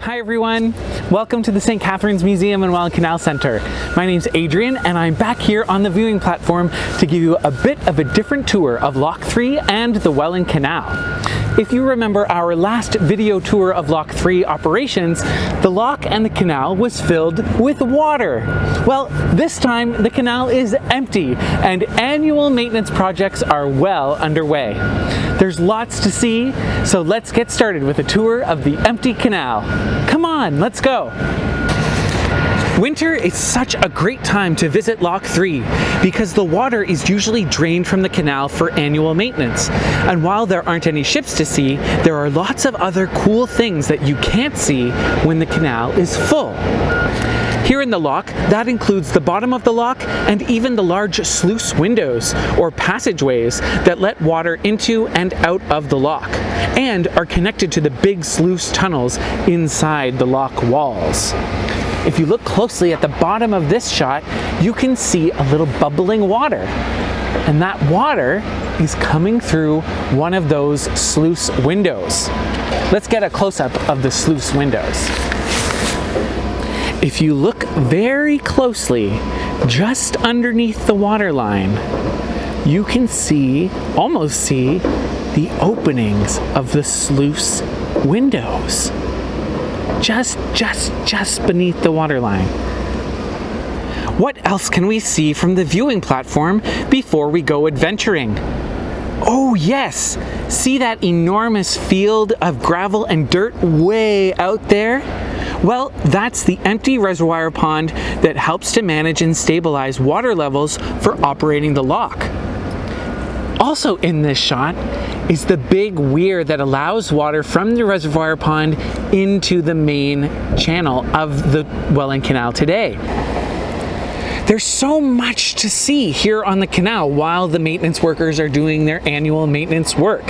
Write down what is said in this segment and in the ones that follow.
Hi everyone, welcome to the St. Catharines Museum and Welland Canal Centre. My name's Adrian and I'm back here on the viewing platform to give you a bit of a different tour of Lock 3 and the Welland Canal. If you remember our last video tour of Lock 3 operations, the lock and the canal was filled with water. Well, this time the canal is empty and annual maintenance projects are well underway. There's lots to see, so let's get started with a tour of the empty canal. Come on, let's go. Winter is such a great time to visit Lock 3 because the water is usually drained from the canal for annual maintenance. And while there aren't any ships to see, there are lots of other cool things that you can't see when the canal is full. Here in the lock, that includes the bottom of the lock and even the large sluice windows or passageways that let water into and out of the lock and are connected to the big sluice tunnels inside the lock walls. If you look closely at the bottom of this shot, you can see a little bubbling water. And that water is coming through one of those sluice windows. Let's get a close-up of the sluice windows. If you look very closely, just underneath the water line, you can almost see the openings of the sluice windows. Just beneath the waterline. What else can we see from the viewing platform before we go adventuring? Oh yes! See that enormous field of gravel and dirt way out there? Well, that's the empty reservoir pond that helps to manage and stabilize water levels for operating the lock. Also in this shot is the big weir that allows water from the reservoir pond into the main channel of the Welland Canal today. There's so much to see here on the canal while the maintenance workers are doing their annual maintenance work.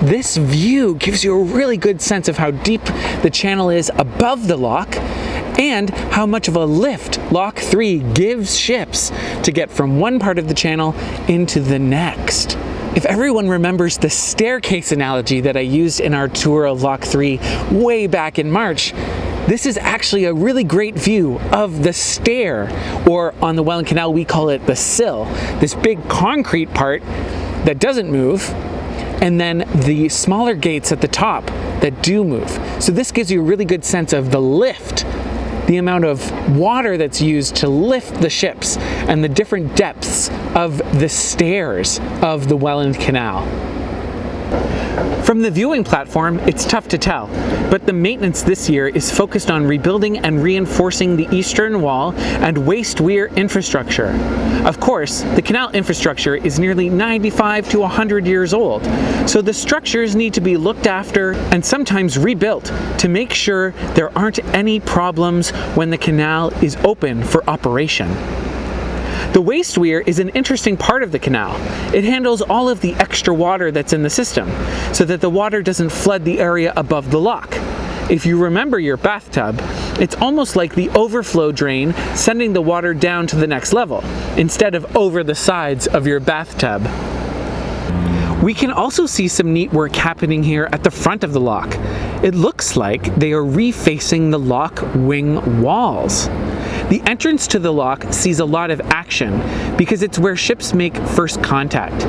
This view gives you a really good sense of how deep the channel is above the lock and how much of a lift Lock 3 gives ships to get from one part of the channel into the next. If everyone remembers the staircase analogy that I used in our tour of Lock 3 way back in March, this is actually a really great view of the stair, or on the Welland Canal we call it the sill, this big concrete part that doesn't move, and then the smaller gates at the top that do move. So this gives you a really good sense of the lift, the amount of water that's used to lift the ships, and the different depths of the stairs of the Welland Canal. From the viewing platform, it's tough to tell, but the maintenance this year is focused on rebuilding and reinforcing the eastern wall and waste weir infrastructure. Of course, the canal infrastructure is nearly 95 to 100 years old, so the structures need to be looked after and sometimes rebuilt to make sure there aren't any problems when the canal is open for operation. The waste weir is an interesting part of the canal. It handles all of the extra water that's in the system, so that the water doesn't flood the area above the lock. If you remember your bathtub, it's almost like the overflow drain sending the water down to the next level, instead of over the sides of your bathtub. We can also see some neat work happening here at the front of the lock. It looks like they are refacing the lock wing walls. The entrance to the lock sees a lot of action because it's where ships make first contact.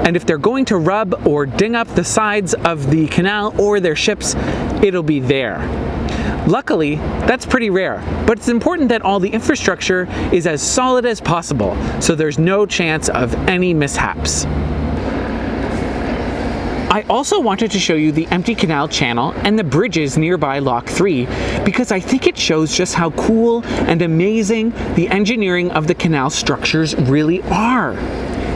And if they're going to rub or ding up the sides of the canal or their ships, it'll be there. Luckily, that's pretty rare, but it's important that all the infrastructure is as solid as possible so there's no chance of any mishaps. I also wanted to show you the empty canal channel and the bridges nearby Lock 3 because I think it shows just how cool and amazing the engineering of the canal structures really are.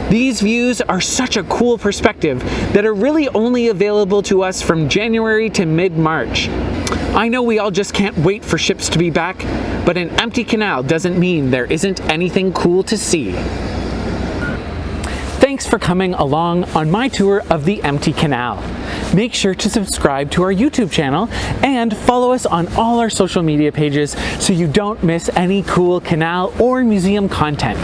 These views are such a cool perspective that are really only available to us from January to mid-March. I know we all just can't wait for ships to be back, but an empty canal doesn't mean there isn't anything cool to see. Thanks for coming along on my tour of the empty canal. Make sure to subscribe to our YouTube channel and follow us on all our social media pages so you don't miss any cool canal or museum content.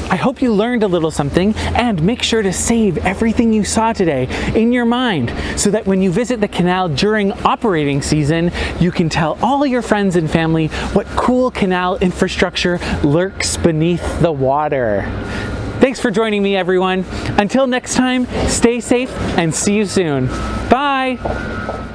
I hope you learned a little something, and make sure to save everything you saw today in your mind so that when you visit the canal during operating season, you can tell all your friends and family what cool canal infrastructure lurks beneath the water. Thanks for joining me, everyone. Until next time, stay safe and see you soon. Bye!